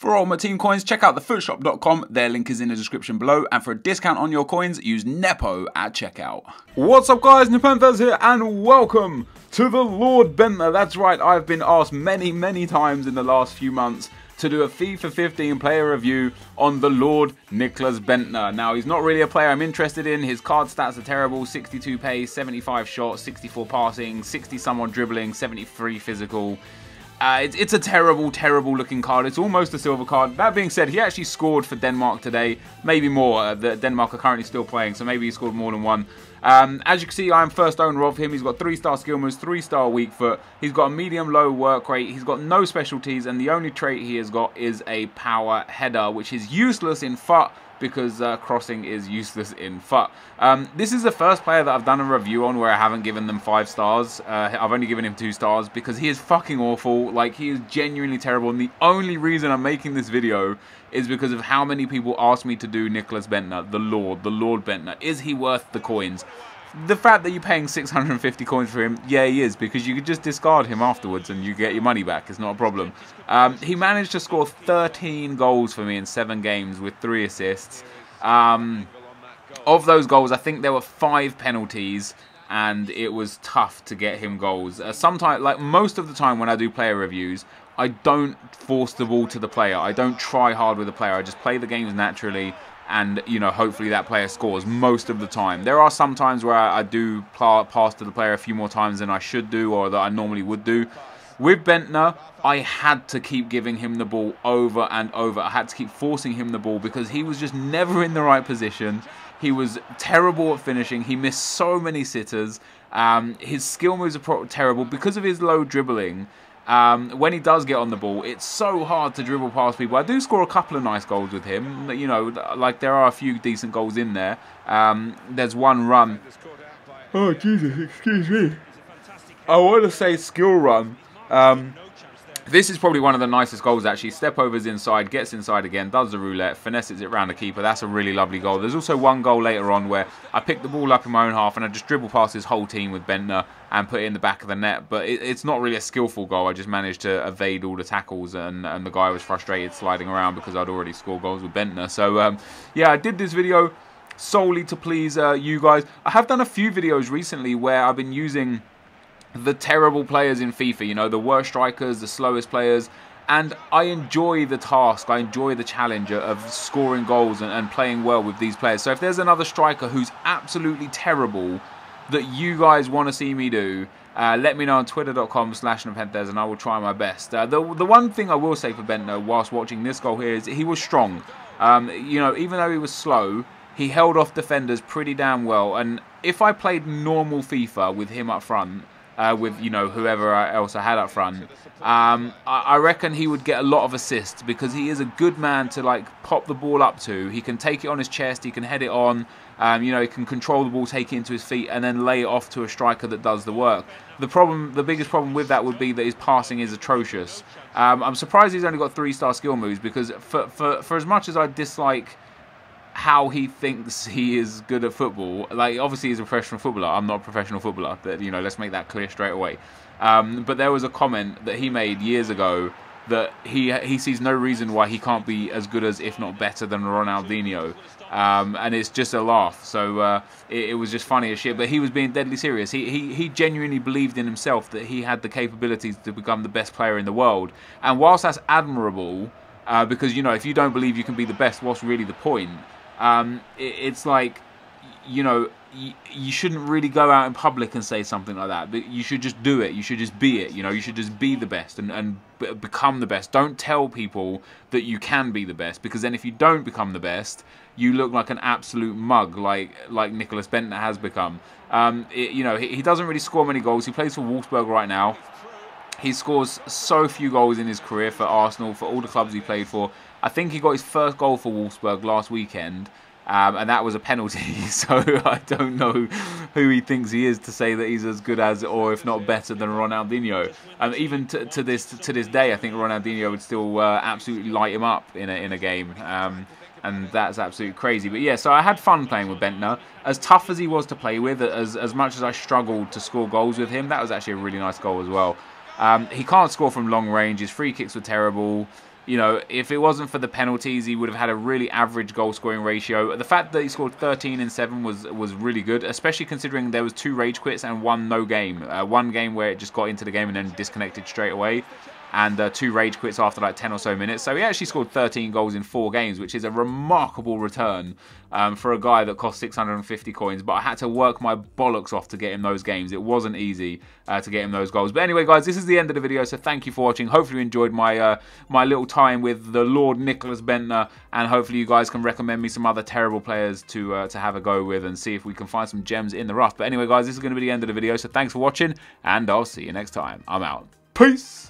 For all my team coins, check out thefootshop.com, their link is in the description below, and for a discount on your coins, use Nepo at checkout. What's up guys, NepentheZ here, and welcome to the Lord Bendtner. That's right, I've been asked many times in the last few months to do a FIFA 15 player review on the Lord Nicklas Bendtner. Now, he's not really a player I'm interested in. His card stats are terrible: 62 pace, 75 shots, 64 passing, 60 somewhat dribbling, 73 physical. It's a terrible looking card. It's almost a silver card. That being said, he actually scored for Denmark today. Maybe more. Denmark are currently still playing, so maybe he scored more than one. As you can see, I'm first owner of him. He's got 3-star skill moves, 3-star weak foot. He's got a medium-low work rate. He's got no specialties, and the only trait he has got is a power header, which is useless in FUT, because crossing is useless in FUT. This is the first player that I've done a review on where I haven't given them 5 stars. I've only given him 2 stars because he is fucking awful. Like, he is genuinely terrible, and the only reason I'm making this video is because of how many people asked me to do Nicklas Bendtner, the Lord Bendtner. Is he worth the coins? The fact that you're paying 650 coins for him, yeah, he is, because you could just discard him afterwards and you get your money back. It's not a problem. He managed to score 13 goals for me in 7 games with 3 assists. Of those goals, I think there were 5 penalties, and it was tough to get him goals. Sometimes, like most of the time when I do player reviews, I don't force the ball to the player. I don't try hard with the player. I just play the games naturally, and, you know, hopefully that player scores most of the time. There are some times where I do pass to the player a few more times than I should do, or that I normally would do. With Bendtner, I had to keep giving him the ball over and over. I had to keep forcing him the ball because he was just never in the right position. He was terrible at finishing. He missed so many sitters. His skill moves are terrible because of his low dribbling. When he does get on the ball, it's so hard to dribble past people. I do score a couple of nice goals with him. You know, like there are a few decent goals in there. There's one run. Oh, Jesus, excuse me. I want to say skill run. This is probably one of the nicest goals, actually. Step overs inside, gets inside again, does the roulette, finesses it round the keeper. That's a really lovely goal. There's also one goal later on where I pick the ball up in my own half and I just dribble past his whole team with Bendtner and put it in the back of the net. But it's not really a skillful goal. I just managed to evade all the tackles, and the guy was frustrated sliding around because I'd already scored goals with Bendtner. So, yeah, I did this video solely to please you guys. I have done a few videos recently where I've been using the terrible players in FIFA, you know, the worst strikers, the slowest players, and I enjoy the task, I enjoy the challenge of scoring goals and playing well with these players. So if there's another striker who's absolutely terrible that you guys want to see me do, let me know on twitter.com/NepentheZ and I will try my best. The one thing I will say for Bendtner whilst watching this goal here is he was strong. You know, even though he was slow, he held off defenders pretty damn well, and if I played normal FIFA with him up front, with, you know, whoever else I had up front, I reckon he would get a lot of assists because he is a good man to, like, pop the ball up to. He can take it on his chest, he can head it on, you know, he can control the ball, take it into his feet, and then lay it off to a striker that does the work. The biggest problem with that would be that his passing is atrocious. I'm surprised he's only got 3-star skill moves, because for as much as I dislike how he thinks he is good at football, like, obviously he's a professional footballer. I'm not a professional footballer, you know, let's make that clear straight away. But there was a comment that he made years ago that he sees no reason why he can't be as good as, if not better than, Ronaldinho. And it's just a laugh. So it was just funny as shit, but he was being deadly serious. He genuinely believed in himself that he had the capabilities to become the best player in the world. And whilst that's admirable, because, you know, if you don't believe you can be the best, what's really the point? It's like, you know, you shouldn't really go out in public and say something like that, but you should just do it. You should just be it, you know, you should just be the best and become the best. Don't tell people that you can be the best, because then if you don't become the best, you look like an absolute mug, like Nicklas Bendtner has become. You know, he doesn't really score many goals. He plays for Wolfsburg right now. He scores so few goals in his career for Arsenal, for all the clubs he played for. I think he got his first goal for Wolfsburg last weekend, and that was a penalty. So I don't know who he thinks he is to say that he's as good as, or if not better than, Ronaldinho. Even to this day, I think Ronaldinho would still absolutely light him up in a game. And that's absolutely crazy. But yeah, so I had fun playing with Bendtner. As tough as he was to play with, as much as I struggled to score goals with him, that was actually a really nice goal as well. He can't score from long range. His free kicks were terrible. you know, if it wasn't for the penalties, he would have had a really average goal scoring ratio. The fact that he scored 13 in 7 was really good, especially considering there was 2 rage quits and 1 no game. 1 game where it just got into the game and then disconnected straight away, and 2 rage quits after like 10 or so minutes. So he actually scored 13 goals in 4 games, which is a remarkable return for a guy that cost 650 coins. But I had to work my bollocks off to get him those games. It wasn't easy to get him those goals. But anyway, guys, this is the end of the video, so thank you for watching. Hopefully you enjoyed my my little time with the Lord Nicholas Bendtner, and hopefully you guys can recommend me some other terrible players to have a go with and see if we can find some gems in the rough. But anyway, guys, this is going to be the end of the video, so thanks for watching, and I'll see you next time. I'm out. Peace!